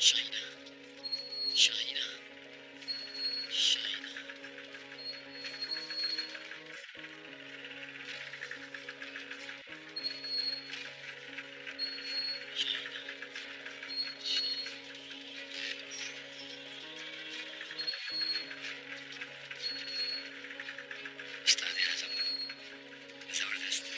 शाहिना, शाहिना, शाहिना। उस्ताद आज़म जबरदस्त।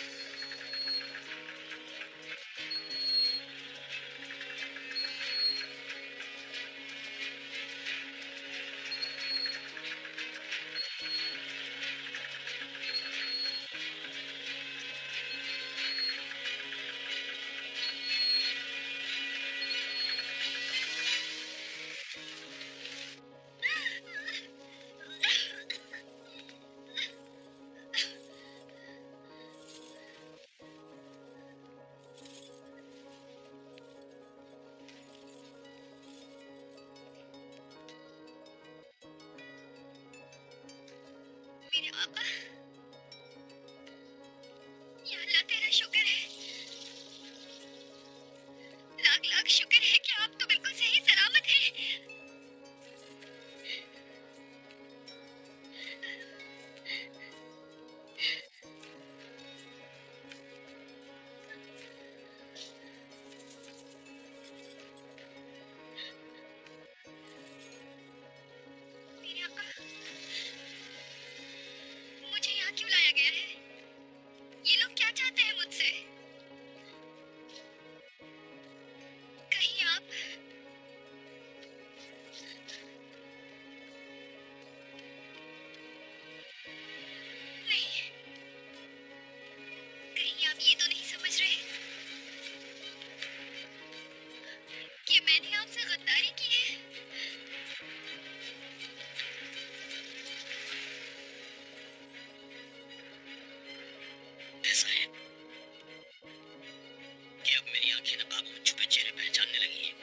मेरे पापा, या अल्लाह तेरा शुक्र है, लाख लाख शुक्र है कि आप तो बिल्कुल सही सलामत हैं। मेरे पापा, मुझे यहाँ क्यों लाया गया है? ये लोग क्या चाहते हैं मुझसे? कहीं आप नहीं, कहीं आप ये तो नहीं समझ रहे कि मैंने आपसे गद्दारी की है? ऐसा है कि अब मेरी आंखें नकाब और छुपे चेहरे पहचानने लगी हैं।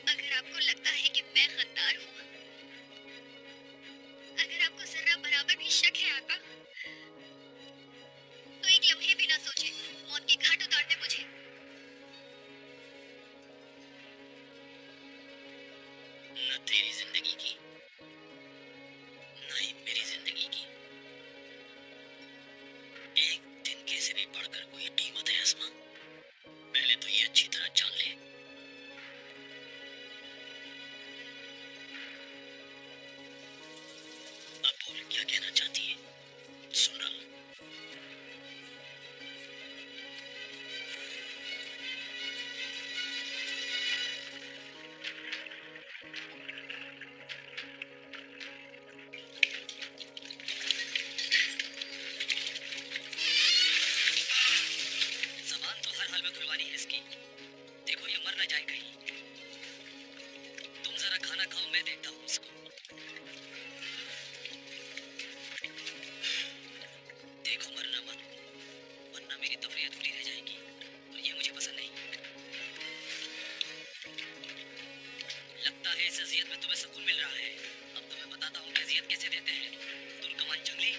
अगर आपको लगता है कि मैं गद्दार हूँ, अगर आपको जरा बराबर भी शक है आका, तो एक लम्हे भी ना सोचे मौत की घाट उतार दे मुझे। न तेरी जिंदगी की, न ही मेरी जिंदगी की एक दिन के से भी बढ़कर कोई कीमत है अस्मा। पहले तो ये अच्छी तरह जान ले। अब बोल, क्या कहना चाहती है? सुन रहा हूँ। जबान तो हर हाल में खुलवानी है इसकी। देखो ये मर ना जाए कहीं। तुम जरा खाना खाओ, मैं देखता हूँ इसको। देखो मरना मत, वरना मेरी तफरीह अधूरी रह जाएगी और ये मुझे पसंद नहीं। लगता है इस अजियत में तुम्हें सुकून मिल रहा है। अब तुम्हें बताता हूँ कि अजियत कैसे देते हैं। तुर्कमान जंगली।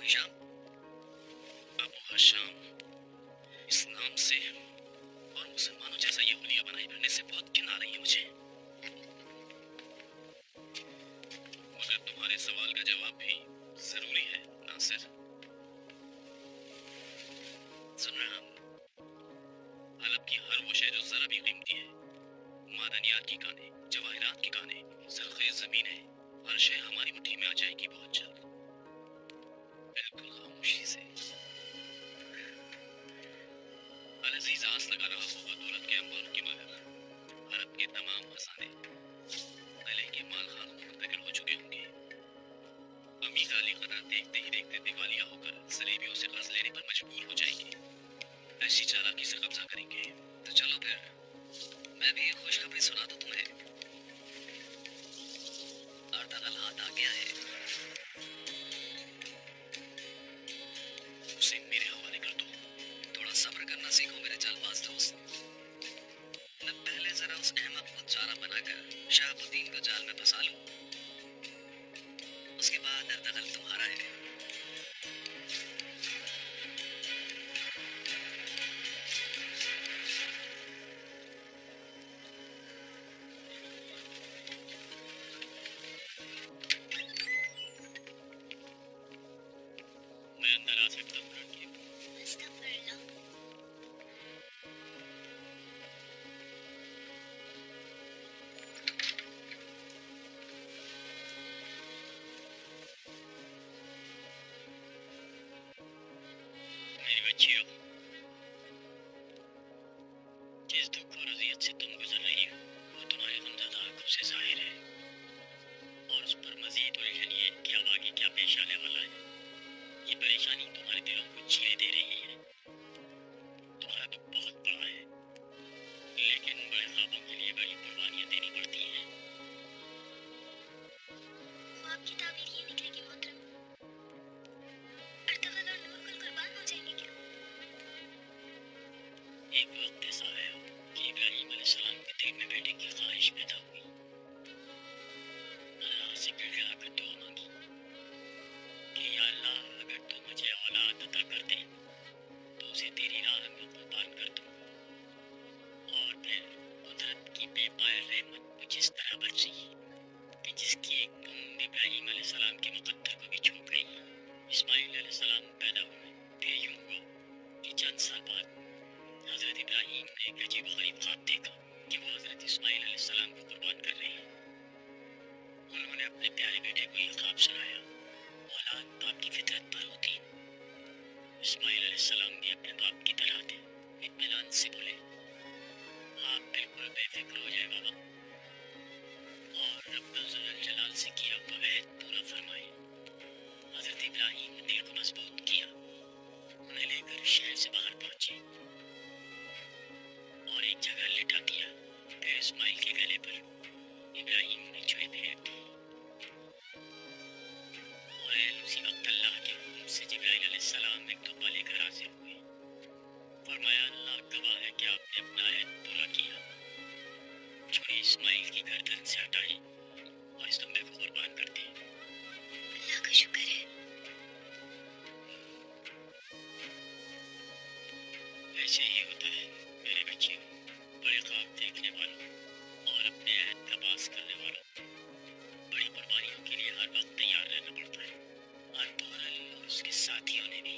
हिशाम। अबू हशाम इस नाम से और मुसलमानों जैसा ये हुलिया बनाई फिरने से बहुत घिन आ रही है मुझे। मगर तुम्हारे सवाल का जवाब भी जरूरी है नासिर। सुन रहा हूँ। हलब की हर वो शय जो जरा भी कीमती है, मादनियात की कानें, जवाहिरात की कानें, सरखेज जमीनें, हर शय हमारी मुट्ठी में आ जाएगी बहुत जल्द, बिल्कुल खामोशी से। अजीज आस लगा रहा होगा दौलत के अंबारों की मगर अरब के तमाम खजाने पहले के माल खानों में मुंतकिल हो चुके होंगे। अमीर अली कदर देखते ही देखते दिवालिया होकर सलेबियों से कर्ज लेने पर मजबूर हो जाएंगे। ऐसी चालाकी से कब्जा करेंगे। तो चलो फिर मैं भी खुशखबरी सुना दूं तुम्हें। अर्तगल हाथ आ गया है। उसे मेरे हवाले कर दो। थोड़ा सब्र करना सीखो मेरे चालबाज दोस्त। मैं पहले जरा उस अहमक को चारा बनाकर शहाबुद्दीन को जाल में फंसा लूं, उसके बाद अर्तगल तुम्हारा है। मैं अंदर आ सकता हूँ लड़की? मेरी बच्चियों, जिस दुख और अजियत से तुम गुजर रही हो वो तुम्हारी गमज़दा आंखों से जाहिर है, और उस पर मजीद उलझन ये कि अब आगे क्या पेश आने वाला है। ये परेशानी तुम्हारे दिलों को चीरे दे रही है। तुम्हारा दुख बहुत बड़ा है, लेकिन बड़े ख्वाबों के लिए बड़ी कुर्बानियाँ देनी पड़ती हैं। ख्वाब की ताबीर ये निकलेगी मोहतरम। अर्तगल और नूरगुल कुर्बान हो जाएंगे क्या? एक वक्त ऐसा आया कि इब्राहिम अलैहिस्सलाम के दिल में बेटे की ख्वाहिश पैदा हुई। अल्लाह से गिड़गिड़ा कर दुआ मांगी कि या अल्लाह, अगर तू मुझे औलाद अता कर दे तो उसे तेरी राह में कुर्बान कर दूं। और फिर कुदरत की बेपाया रहमत मुझ इस तरह बरसी कि जिसकी एक बूंद इब्राहिम अलैहिस्सलाम के मुकद्दर को भी छू गई। इस्माइल अलैहिस्सलाम पैदा हुए। फिर यूं हुआ कि चंद साल बाद हज़रत इब्राहिम ने एक अजीब गरीब ख्वाब देखा कि वो हज़रत इस्माइल अलैहिस्सलाम को कुर्बान कर रहे हैं। उन्होंने अपने प्यारे बेटे को ये ख्वाब सुनाया। औलाद बाप की फितरत पर होती। इस्माइल अलैहिस्सलाम भी अपने बाप की तरह थे। इत्मीनान से बोले, आप बिल्कुल बेफिक्र हो जाए बाबा, और रब्बुल जलाल से किया हुआ अहद पूरा फरमाए। हज़रत इब्राहिम ने दिल को मजबूत किया, उन्हें लेकर शहर से बाहर पहुंचे और एक जगह लिटा दिया। फिर इस्माइल के गले पर इब्राहिम ने छुरी फेर दी और उसी वक्त अल्लाह के हुक्म से जिब्राइल अलैहिस्सलाम एक तोहफा लेकर हाजिर हुए। फरमाया, अल्लाह गवाह है कि आपने अपना अहद पूरा किया। छुरी इस्माइल की गर्दन से हटाई और इस तुंबे को कुर्बान कर दी। अल्लाह का शुक्र है। ऐसे ही होता है मेरे बच्चियों, बड़े ख्वाब देखने वालों और अपने अहद का पास करने वालों। बड़ी कुर्बानियों के लिए हर वक्त तैयार रहना पड़ता है। अनतोरल और उसके साथियों ने भी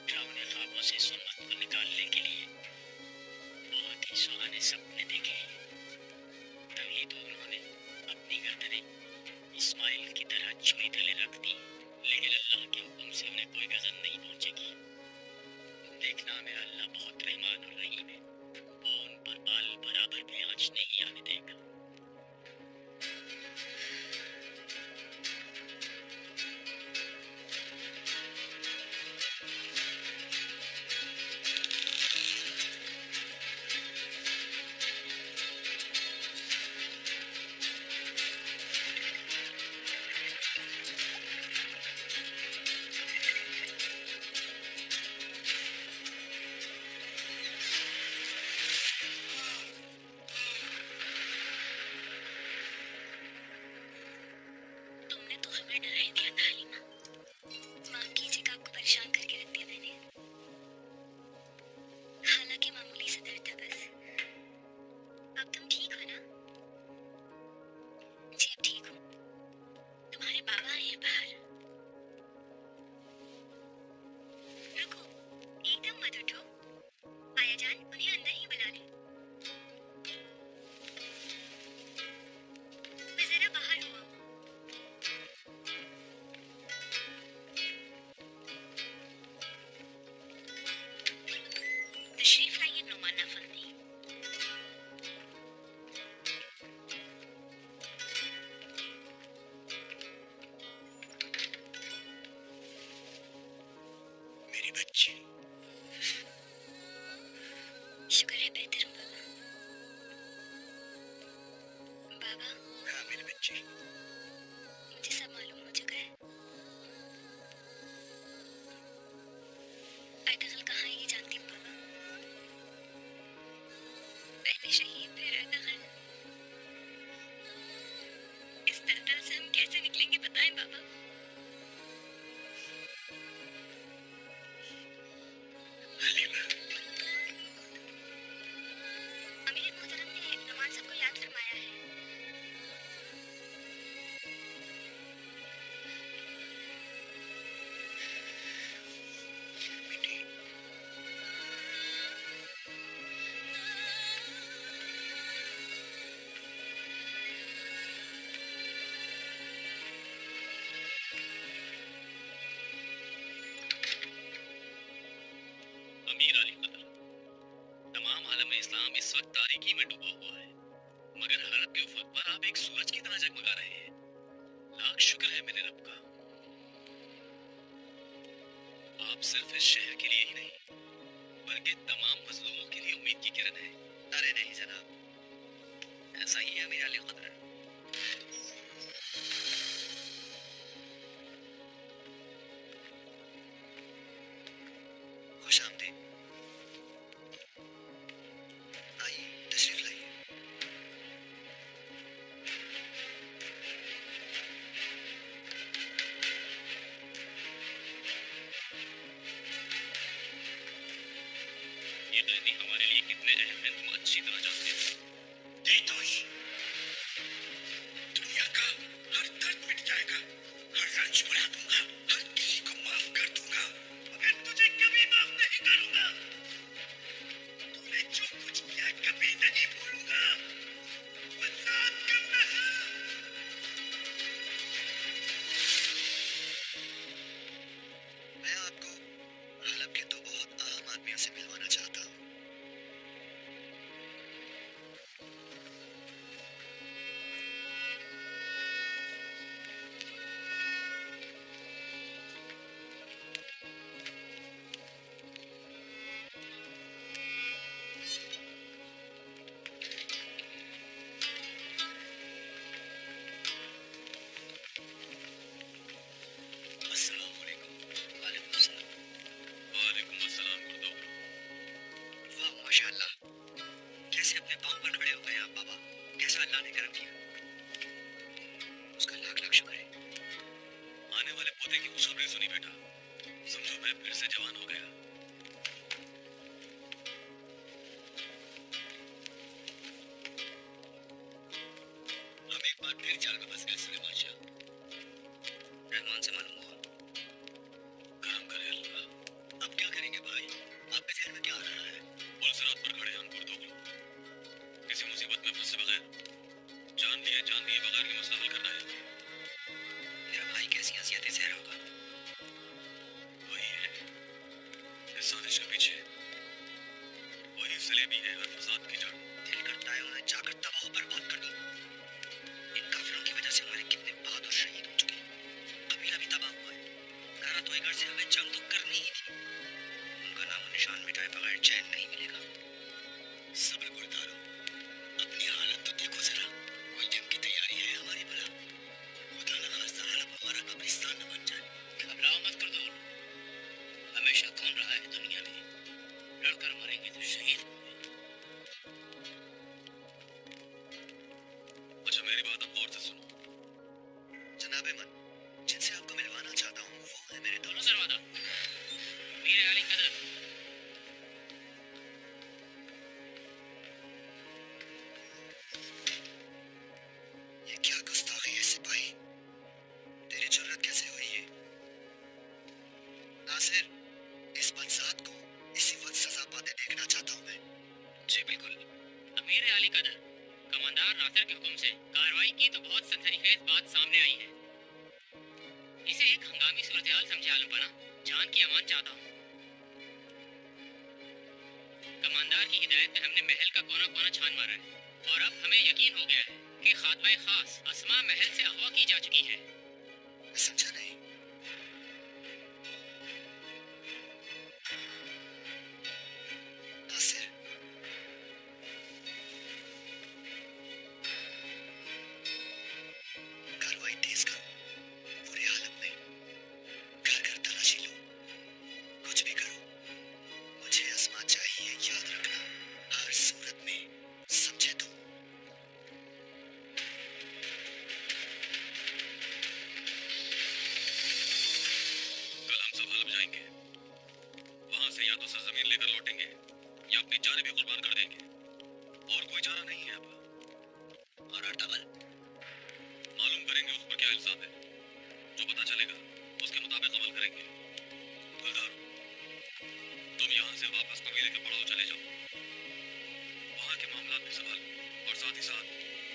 डरावने ख्वाबों से सुन्नत को निकालने के लिए बहुत ही सुहाने सपने देखे। तभी तो उन्होंने अपनी गर्दनें इस्माइल की तरह छुरी तले रख दी। लेकिन अल्लाह के हुक्म से उन्हें कोई गजन नहीं पहुंचेगी। देखना, मेरा अल्लाह बहुत रहमान और रहीम है। वो उन पर बाल बराबर भी आंच नहीं आने देगा। भी शहीद थे रहना। इस दलदल से हम कैसे निकलेंगे बताएं बाबा। हलीमा, अमीर मोहतरम ने नवान साहब को याद फरमाया है। बेटी, अमीर अली कदर, तमाम आलम इस्लाम इस वक्त तारीकी में डूबा हुआ है, मगर हरब के उफक पर आप एक सूरज की तरह जगमगा रहे हैं। लाख शुक्र है मेरे रब का। आप सिर्फ इस शहर के लिए ही नहीं, बल्कि तमाम मजलूमों के लिए उम्मीद की किरण है। अरे नहीं जनाब, ऐसा ही है अमीर अली कदर। खुश आमदीद। आइए, तशरीफ लाइए। ये गजनी हमारे लिए कितने अहम हैं तुम अच्छी तरह जानते हो। देतोष, दुनिया का हर दर्द मिट जाएगा, हर रंज भुला दूंगा, हर किसी को माफ कर दूंगा, मगर तुझे कभी माफ नहीं करूंगा। तूने जो कुछ किया कभी नहीं भूलूंगा। बर्बाद करना है। मैं आपको हलब के दो बहुत अहम आदमियों से मिलवाना चाहता हूँ। अस्सलाम वालेकुम। वालेकुम सलाम। वालेकुम अस्सलाम गुरदो। वाह माशाअल्लाह, कैसे अपने पाँव पर खड़े हो गए आप बाबा। कैसा अल्लाह ने करम किया, उसका लाख लाख शुक्र है। आने वाले पोते की खुशखबरी सुनी बेटा, समझो मैं फिर से जवान हो गया। हम एक बार फिर जाल में फंस गए सुलेमान शाह। रहमान से मालूम हुआ। करम करे अल्लाह। अब क्या करेंगे भाई? आपके जहन में क्या आ रहा है? पुलिस रात पर खड़े हम गुरदो। किसी मुसीबत में फंसे बगैर, जान लिए बगैर ये मसला हल करना है। मेरा भाई कैसी अजियतें सह रहा होगा। वही है इस साजिश के पीछे, वही जलेबी है हर फसाद की जड़। दिल करता है उन्हें जाकर तबाह बर्बाद कर दूं। इन काफिरों की वजह से हमारे कितने बहादुर शहीद हो चुके हैं। कबीला भी तबाह हुआ है। घर से हमें जंग तो करनी ही थी। उनका नाम निशान मिटाए बगैर चैन नहीं मिलेगा। सब्र गुरदारो, अपनी हालत तो देखो जरा। कोई जंग की तैयारी है हमारी भला? खुदा न खास्ता हड़प हमारा कब्रिस्तान न बन जाए। घबराओ मत कर दो। हमेशा कौन रहा है दुनिया में, लड़कर मरेंगे तो शहीद होंगे। अच्छा मेरी बात अब गौर से सुनो। जनाबे मन, जिनसे आपको मिलवाना चाहता हूँ वो है मेरे दोनों दोस्त। दरवाजा मीर अली कदर। ये क्या गुस्ताखी है सिपाही, तेरी जुर्रत कैसे हुई है? नासिर, इस बदजात को इसी वक्त सजा पाते देखना चाहता हूँ मैं। जी बिल्कुल। अमीर अली कदर, कमांडर नासिर के हुक्म से कार्रवाई की तो बहुत सनसनीखेज बात सामने आई है। इसे एक हंगामी सूरत-ए-हाल समझे आलमपना, जान की अमान चाहता हूँ। कमांडर की हिदायत पे हमने महल का कोना कोना छान मारा है और अब हमें यकीन हो गया है कि खातमा खास अस्मा महल से अगवा की जा चुकी है। मैं समझा नहीं। नासिर, कार्रवाई तेज करो। पूरे आलम में घर घर तलाशी लो। कुछ भी करो, मुझे अस्मा चाहिए। याद रखना, हर सूरत में और कोई चारा नहीं है अब। और अर्तगल? मालूम करेंगे उस पर क्या इल्जाम है। जो पता चलेगा उसके मुताबिक अमल करेंगे। गुलदार, तुम यहाँ से वापस कबीले के पड़ाव चले जाओ, वहाँ के मामला भी संभालो और साथ ही साथ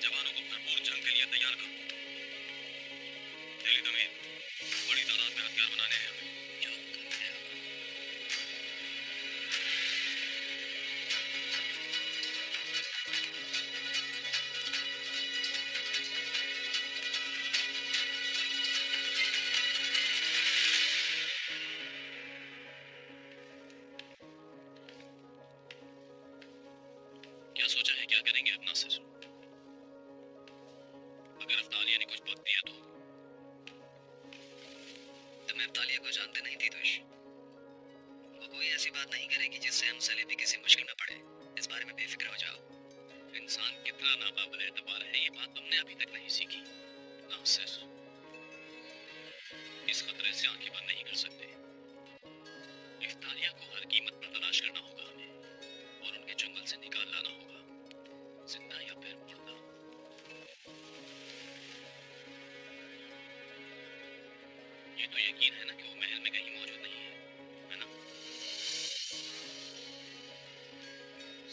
जवानों को भरपूर जंग के लिए तैयार करो। दिल्ली दमीर, बड़ी तादाद में हथियार बनाने हैं हमें। जो हुक्म है आका। क्या सोचा है, क्या करेंगे अब नासिर? अगर अफ्तालिया ने कुछ वक्त दिया तो? तुम अफ्तालिया को जानते नहीं तीतुश। वो कोई ऐसी बात नहीं करेगी जिससे हम सलेबी किसी मुश्किल में पड़े। इस बारे में बेफिक्र हो जाओ। इंसान कितना नाकाबिल एतबार है ये बात हमने अभी तक नहीं सीखी। नासिर, इस खतरे से आंखें बंद नहीं कर सकते। इफ्तालिया को हर कीमत पर तलाश करना होगा हमें और उनके जंगल से निकाल लाना होगा, जिंदा या फिर मुर्दा। ये तो यकीन है ना कि वो महल में कहीं मौजूद नहीं है ना?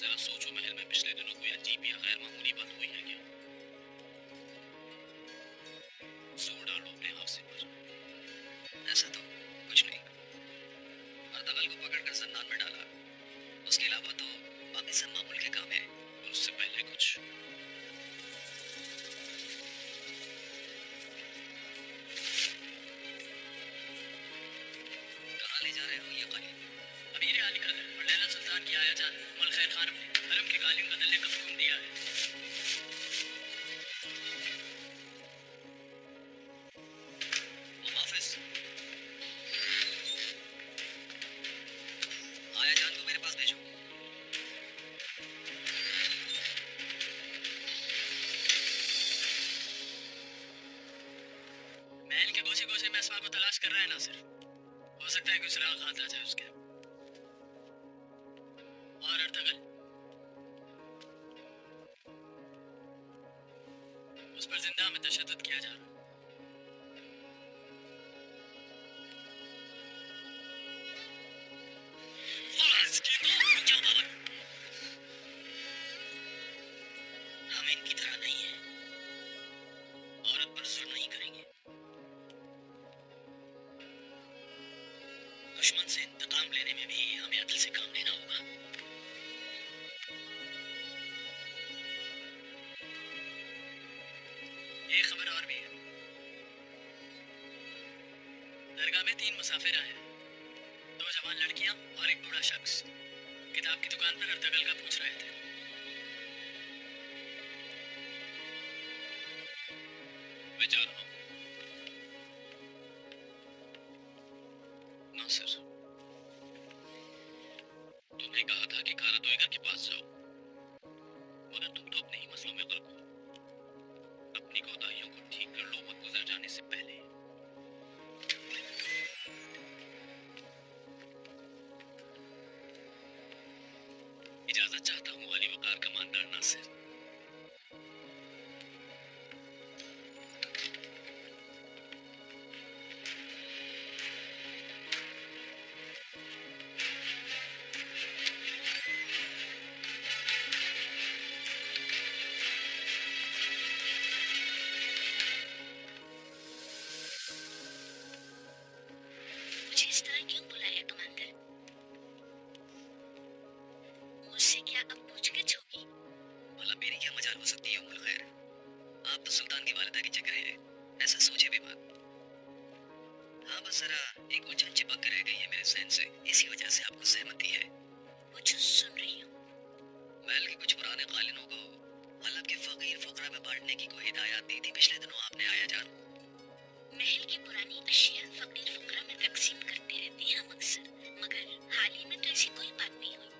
जरा सोचो, महल में पिछले दिनों कोई अजीब या गैर मामूली बात हुई है क्या? जोर डालो अपने हाफजे पर। ऐसा तो कुछ नहीं। अर्तगल को पकड़कर जन्नान में डाला। उसके अलावा तो बाकी सब मामूल के काम है। और उससे पहले कुछ? कहाँ ले जा रहे हो ये कालीन? अमीर अली का है और लैला सुल्तान की आया जान मल खैर खान ने हरम के कालीन बदलने का हुक्म दिया है। हाफिज, आया जान को मेरे पास भेजो। महल के गोशे गोशे में अस्मा को तलाश कर रहा है नासिर। हो सकता है कि सुराग हाथ आ जाए उसके। और अर्तगल, उस पर जिंदा में तशद्दुद किया जा रहा है। हम इनकी तरह नहीं है। औरत पर जुल्म नहीं करेंगे। दुश्मन से इंतकाम लेने में भी हमें अदल से काम लेना होगा। एक खबर और भी है। दरगाह में 3 मुसाफिर आए हैं। 2 जवान लड़कियां और एक बूढ़ा शख्स किताब की दुकान पर अर्तगल का पूछ रहे थे। मैं जा रहा हूँ। नासिर, तुमने कहा था कि कारा दोईगर के पास जाओ, मगर तुम तो अपने ही मसलों में गर्क हो। अपनी कोताहियों को ठीक कर लो, वक्त गुजर जाने से पहले। इजाजत चाहता हूँ अली वकार कमांडर नासिर। मुझे इस तरह क्यों बुलाया कमांडर? मुझसे क्या अब पूछगिछ होगी? भला मेरी क्या मजाल हो सकती है उम्मुल खैर? आप तो सुल्तान की वालिदा की जगह है, ऐसा सोचे भी मत। हाँ, बस जरा एक उलझन चिपक कर रह गई है मेरे जहन से, इसी वजह से आपको सहमति है। कुछ सुन रही हूँ। महल के कुछ पुराने कालीनों को हलब के फकीर फुकरा में बांटने की कोई हिदायत दी थी पिछले दिनों आपने, आया जान। महल की पुरानी अशिया फकीर फुकरा में तकसीम करते रहते हैं हम अक्सर, मगर हाल ही में तो ऐसी कोई बात नहीं हुई।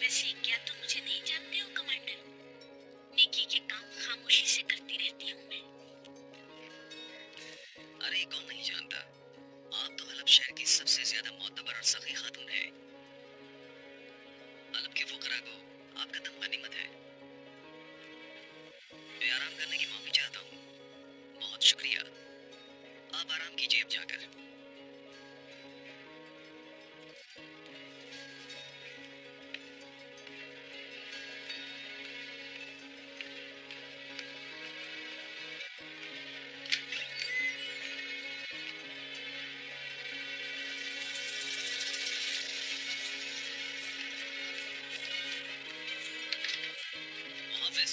वैसे क्या तुम मुझे नहीं जानते हो कमांडर? नेकी के काम खामोशी से करती रहती हूँ मैं। अरे कौन नहीं जानता, आप तो हलब शहर की सबसे ज्यादा मोतबर और सखी खातून है। हलब के फुकरा को आपका दम गनीमत है। आप आराम कीजिए अब जाकर। हाफिज,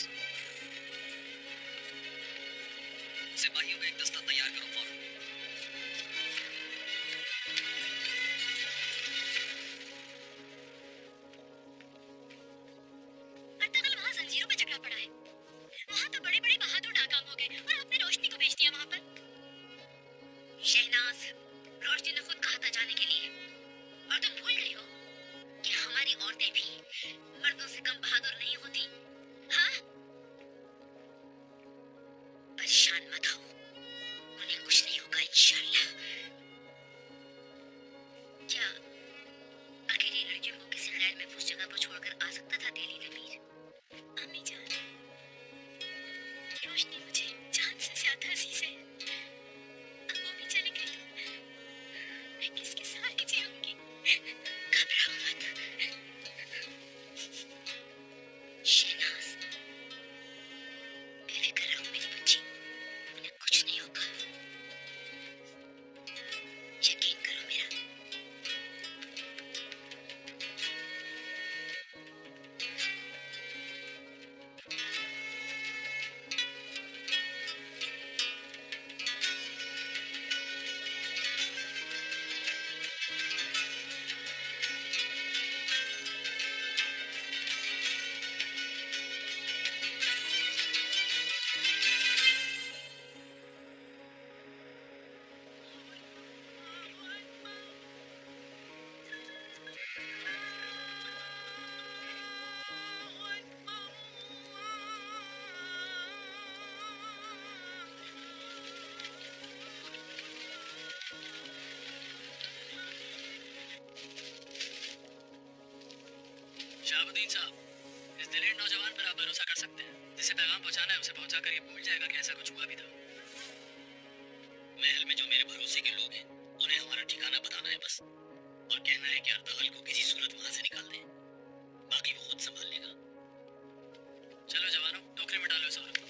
सिपाहियों का एक दस्ता तैयार करो फौरन। अर्तुगरुल वहाँ जंजीरों पे जकड़ा पड़ा है। वहाँ तो बड़े बड़े बहादुर नाकाम हो गए और आपने रोशनी को भेज दिया वहाँ पर। शहनाज, रोशनी ने खुद कहा था जाने के लिए, और तुम भूल गई हो कि हमारी औरतें भी मर्दों से कम बहादुर नहीं होती। हाँ, परेशान मत हो, उन्हें कुछ नहीं होगा इंशाल्लाह। क्या अकेली लड़कियों को किसी गैर महफूज जगह पर छोड़कर आ सकता था दिल्ली अमीर? अम्मी जान, रोशनी मुझे जान से ज्यादा अजीज है। अब वो भी चले गए तो मैं किसके सहारे जीऊंगी? घबराओ मत शहनाज, बेफिक्र रहो मेरी बच्ची, उन्हें कुछ नहीं होगा, यकीन करो मेरा। शहाबुद्दीन साहब, इस दिलेर नौजवान पर आप भरोसा कर सकते हैं। जिसे पैगाम पहुंचाना है उसे पहुंचा कर ये भूल जाएगा कि ऐसा कुछ हुआ भी था। महल में जो मेरे भरोसे के लोग हैं उन्हें हमारा ठिकाना बताना है बस, और कहना है कि अर्तगरुल को किसी सूरत वहां से निकाल दें, बाकी वो खुद संभाल लेगा। चलो जवानों, टोकरे में डालो इस औरत को।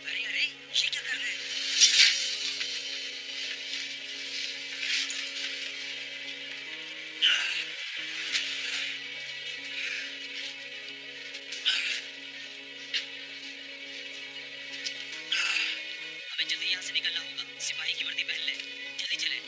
अरे अरे, ये क्या कर रहे हैं? हमें जल्दी यहाँ से निकलना होगा। सिपाही की वर्दी पहन ले, जल्दी चले।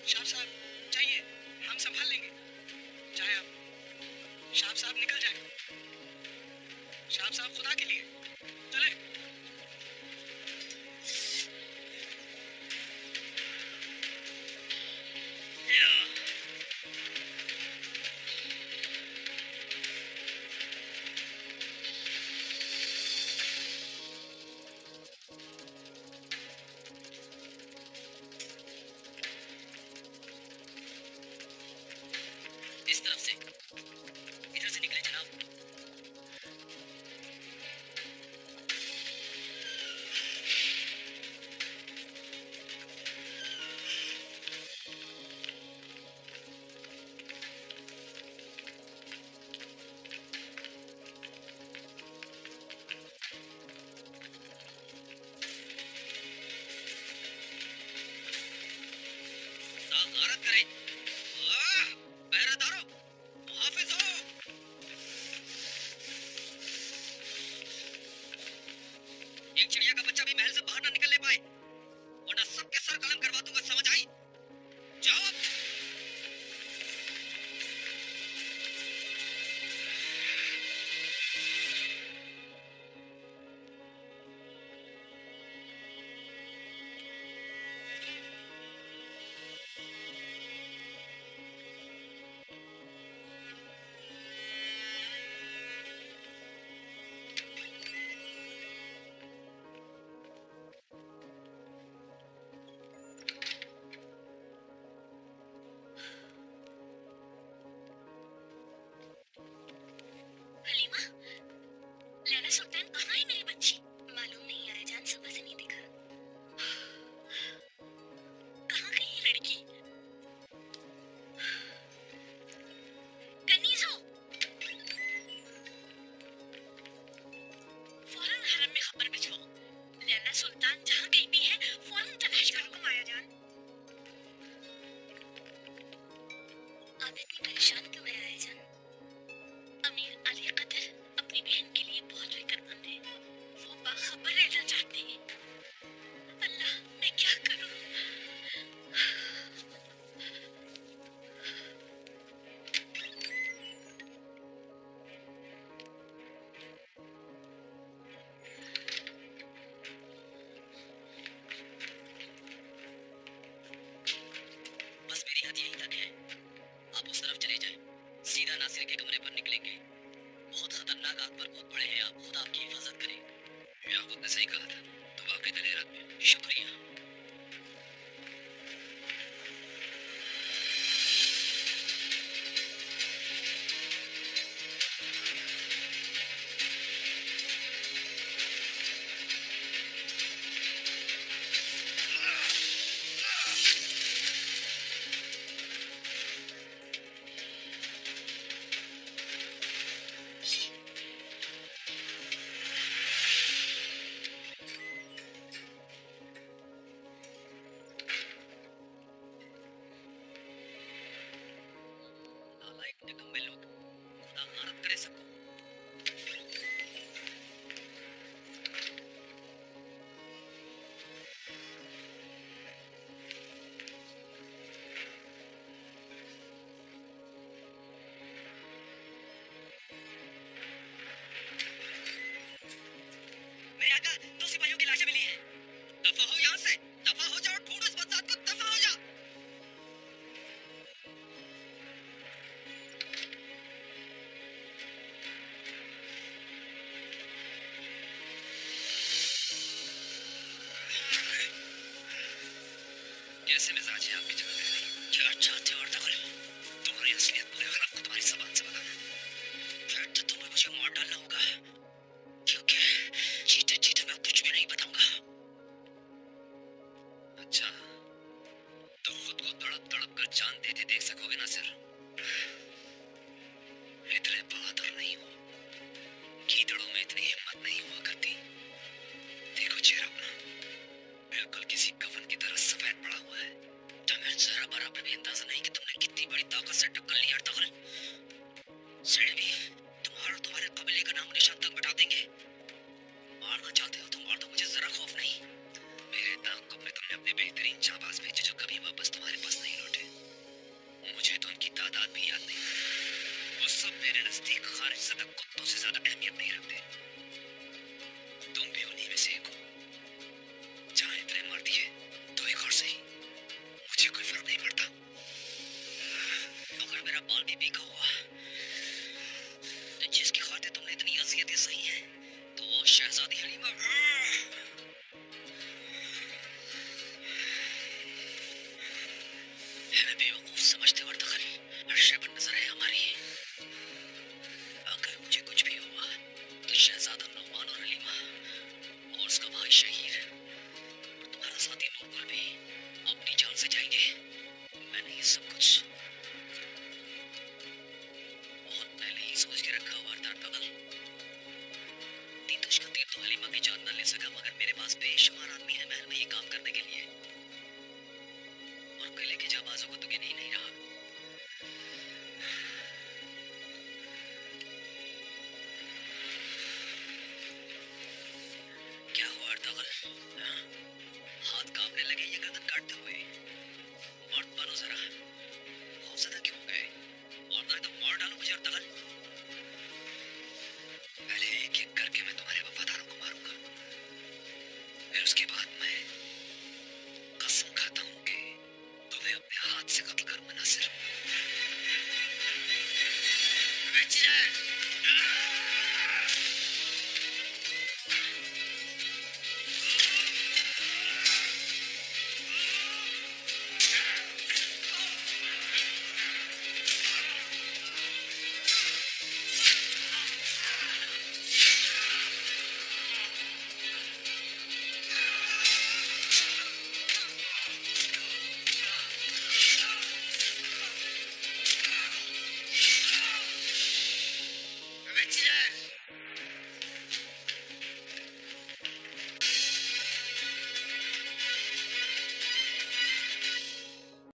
शाह साहब जाइए, हम संभाल लेंगे। जाए आप। शाह साहब निकल जाए। शाह साहब खुदा के लिए चले। इस तरफ से, इधर से निकले जनाब। तागारत करें। पहरेदारों, मुहाफिज हो। एक चिड़िया का बच्चा भी महल से बाहर ना निकलने पाए, वरना सबके सर कलम करवा दूंगा, समझ आई? जाओ। हलीमा, लैला सुल्तान कहाँ है मेरी बच्ची? मालूम नहीं आया जान, सुबह से नहीं दिखा। कहाँ गई ये लड़की? कनीज हो, फौरन हरम में खबर भिजवाओ। लैला सुल्तान जहाँ कहीं भी है फौरन तलाश करो। माया जान, आप इतनी परेशान क्यों है आया जान? अमीर अली कदर अपनी बहन के लिए बहुत फिक्रमंद है। वो बाखबर रहना चाहते हैं। अल्लाह, मैं क्या करूं? बस मेरी हद यहीं तक है। आप उस तरफ चले जाएं, सीधा नासिर के कमरे पर निकलेंगे। बहुत खतरनाक आग पर कूद पड़े हैं आप, खुदा आपकी हिफाजत करे। याकूब ने सही कहा था, तुम आपके दलेर आदमी हो। शुक्रिया। नालायक निकम्मे लोग, खुदा लानत करे सबको। मेरे आका, दो सिपाहियों की लाशें मिली हैं। दफा हो यहाँ से, दफा हो जाओ, ढूंढो इस बदजात को, दफा हो जाओ। कैसे मिजाज है आपकी जगह रहने? क्या चाहते हो अर्तगरुल? तुम्हारी असलियत पूरे खराब को तुम्हारी जबान से बताना। फिर तो तुम्हें मुझे मार डालना होगा, क्योंकि जीते जीते मैं कुछ भी नहीं बताऊंगा। अच्छा, तो खुद को तड़प तड़प कर जान देते देख सकोगे नासिर? इतने बहादुर नहीं हो, गीदड़ों में इतनी हिम्मत नहीं हुआ करती। देखो चेहरा अपना, बिल्कुल किसी कफन की तरह सफेद पड़ा हुआ है। तुम्हें जरा बराबर भी अंदाजा नहीं कि तुमने कितनी बड़ी ताकत से टक्कर ली अर्तगरुल। सड़े भी तुम्हारा और तुम्हारे कबीले का नाम निशान तक मिटा देंगे। मारना चाहते हो तो मार दो, मुझे जरा खौफ नहीं। मेरे ताक़ुब में तुमने अपने बेहतरीन जाबाज भेजे जो कभी वापस तुम्हारे पास नहीं लौटे। हमें बेवकूफ समझते वरदखल, हर शय पर